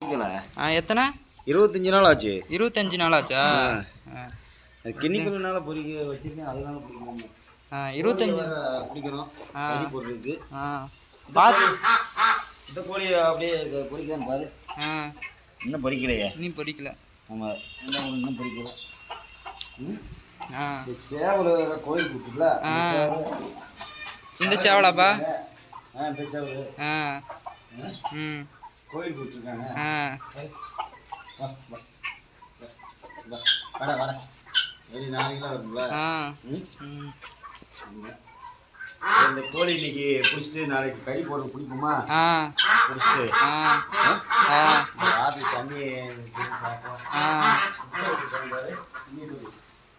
எத்தனை 25 நாள் ஆச்சு. 25 நாள் ஆச்சா? கிண்ணிக்கல்னால பொரிக்க வச்சிருக்கேன், அதனால பிடிக்கணும். 25 பிடிக்கணும் போடுறதுக்கு. இந்த கோழி அப்படியே பொரிக்கதான் பாரு. இன்னும் பொரிக்கலையே. நீ பொரிக்கல? ஆமாம், இன்னும் பொரிக்கல. சேவல் கோயில் கொடுத்துல இந்த சேவலாப்பா? இந்த சேவல் கோயில் கொடுத்துருக்காங்க. வட வட வெளி 4 கிலோ வரும்ல. இந்த கோழி இன்னைக்கு பிடிச்சிட்டு நாளைக்கு கறி போட பிடிக்குமா? பிடிச்சிட்டு தண்ணி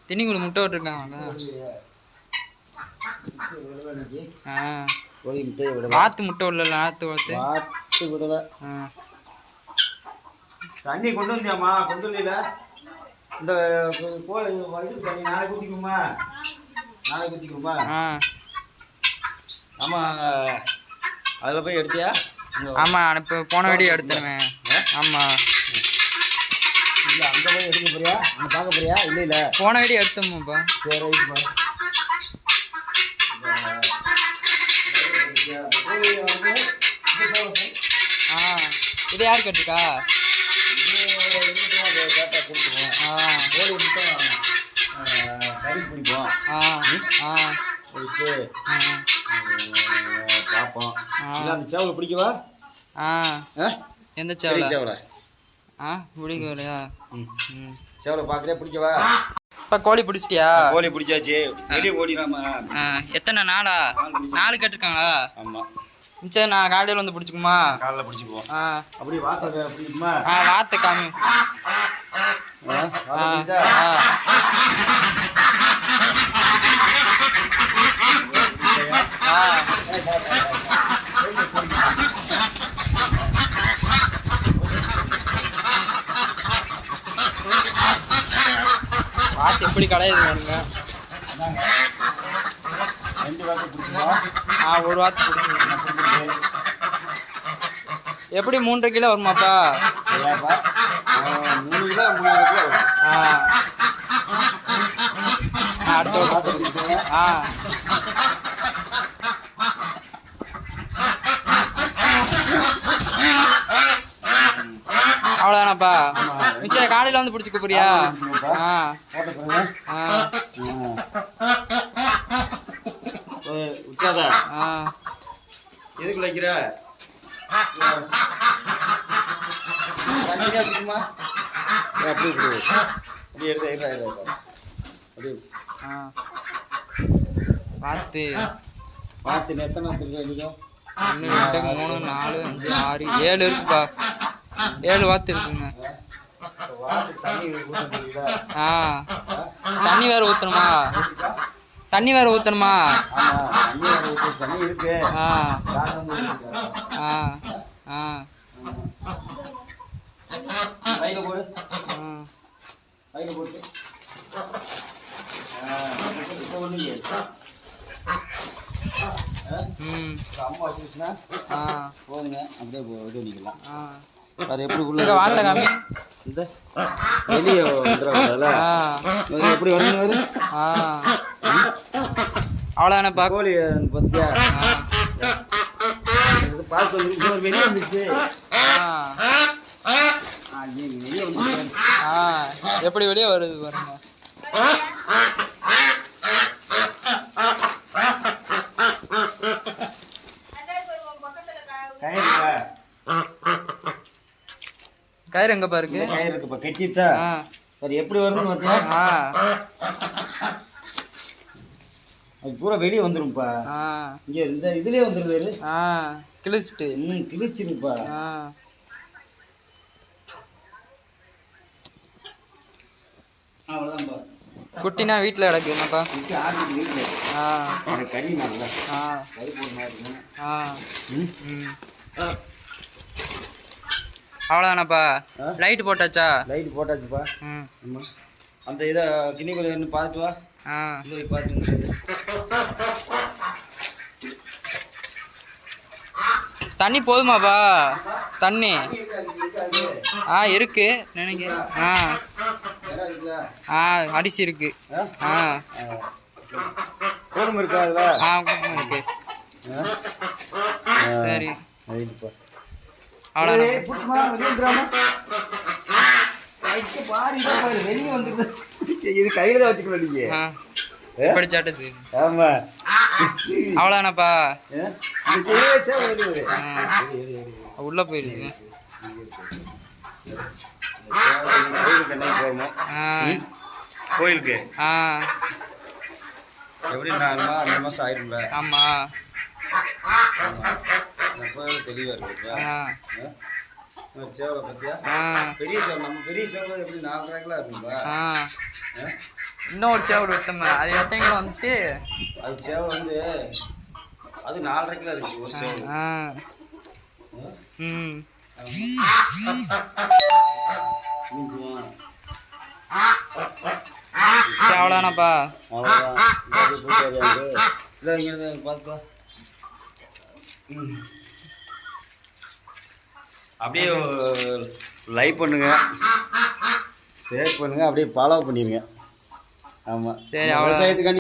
திணிக்குள்ள முட்டை விட்டுருக்காங்க. கோழி முட்டையை விட வாத்து முட்டை விடல. வாத்து விடல. தண்ணி கொண்டு வந்தியாம்மா? கொண்டு வரல. இந்த கோழி இது தண்ணி நாளைக்கு ஊற்றிக்குமா? நாளைக்கு ஊற்றிக்குமா? ஆமாம், அதில் போய் எடுத்தியா? ஆமாம், இப்போ போன வீடியோ எடுத்துருவேன். ஆமாம், இல்லை அங்கே போய் எடுக்க போறியா? அங்கே பார்க்க போறியா? இல்லை இல்லை, போன வீடியோ எடுத்தோம்ப்பா. சரி, ரைட்டுப்பா. இது யார் கேட்டுக்கா? கேட்டா கொடுத்துருவோம். கோழி மட்டும் கறி பிடிப்போம். போயிட்டு பார்ப்போம். இல்லை அந்த சேவலை பிடிக்கவா? எந்த சேவலை? சேவலை பிடிக்கலையா? சேவலை பார்க்குறியா? பிடிக்கவா? இப்போ கோழி பிடிச்சிட்டியா? கோழி பிடிச்சாச்சு. வெளியே ஓடிடாமா? எத்தனை நாளா? 4 கேட்டிருக்காங்களா? ஆமாம். சரி, நான் காலையில் வந்து பிடிச்சிக்குமா? காலையில் பிடிச்சிக்குவோம். அப்படி வார்த்தை பிடிக்குமா? வார்த்தை காமி. வாத்து எப்படி கடையுது பாருங்க. 2 வாத்து பிடிக்குமா? ஒரு வாத்து பிடிச்சிருக்கு. எப்படி 3.5 கிலோ வருமாப்பா? 3 கிலோ 3 கிலோ வரும். அடுத்த வாத்து பிடிச்சிருக்கேன். அவ்வளோதானாப்பா? மிச்சம் காலையில் வந்து பிடிச்சிக்க போறியா? விட்டாதா? எதுக்கு வைக்கிற? அப்படி அப்படி எடுத்து பார்த்து பார்த்து எத்தனை வந்துருக்கு? 1 2 3 4 5 6 7 இருக்குப்பா. 7 வாத்து இருக்குங்க. தண்ணி வேற ஊத்தணுமா? தண்ணி வேற ஊத்தணுமா? தண்ணி இருக்கு. கையில போடு. கையில போட்டு அம்மா வச்சுருச்சுன்னா போதுங்க. அப்படியே இது பண்ணிக்கலாம். அது எப்படி உள்ள வார்த்தை காமி. இந்த வெளியே வந்துடக்கூடாதுல. எப்படி வரணும்? அவ்வளோதானப்பா? கோழி பத்தியா பார்த்து வெளியே வந்துச்சு. வெளியே வந்து எப்படி வெளியே வருது பாருங்க. கயிறு எங்கப்பா இருக்கு? கயிறு இருக்குப்பா, கட்டிட்டா. சரி, எப்படி வருதுன்னு பார்த்தியா? அது பூரா வெளியே வந்துரும்ப்பா. இங்கே இந்த இதுலேயே வந்துடுது. கிழிச்சிட்டு கிழிச்சிருப்பா. அவ்வளோதான்ப்பா. குட்டினா வீட்டில் கிடக்கு என்னப்பா? வீட்டில் கறி நல்லா கறி போடுற மாதிரி இருக்கும். அவ்வளோதானப்பா? லைட் போட்டாச்சா? லைட் போட்டாச்சுப்பா. ஆமாம், அந்த இதை கிண்ணிக்குள்ள இருந்து பார்த்துட்டு வா. இதை பார்த்து தண்ணி போதுமாப்பா? தண்ணி இருக்கு நினைக்கிறேன். வேற இருக்குல்ல? அடிசி இருக்கு. கோதுமை இருக்கா அதுல? கோதுமை இருக்கு. சரி ரைட்டுப்பா. வெளியே வந்துருது. இது கையில தான் வச்சுக்கணும் நீங்க. இப்படி சாட்டது. ஆமா அவ்வளோதானப்பா. உள்ள போயிருக்கு. கோயிலுக்கு எப்படி 4 மாசம் ஆயிரும்ல? ஆமா தெளிவா இருக்கு. சேவலை பத்தியா? பெரிய சேவல், நம்ம பெரிய சேவல் எப்படி 4 கிலோ இருக்குங்களா? இன்னும் ஒரு சேவல் விட்டோமே, அது எத்தனை கிலோ வந்துச்சு? அது சேவல் வந்து அது 4.5 கிலோ இருந்துச்சு ஒரு சேவல். அவ்வளோதானப்பா. பார்த்துக்கோ. அப்படியே லைக் பண்ணுங்க, ஷேர் பண்ணுங்க, அப்படியே ஃபாலோ பண்ணிருங்க. ஆமாம், சரி. விவசாயத்துக்கு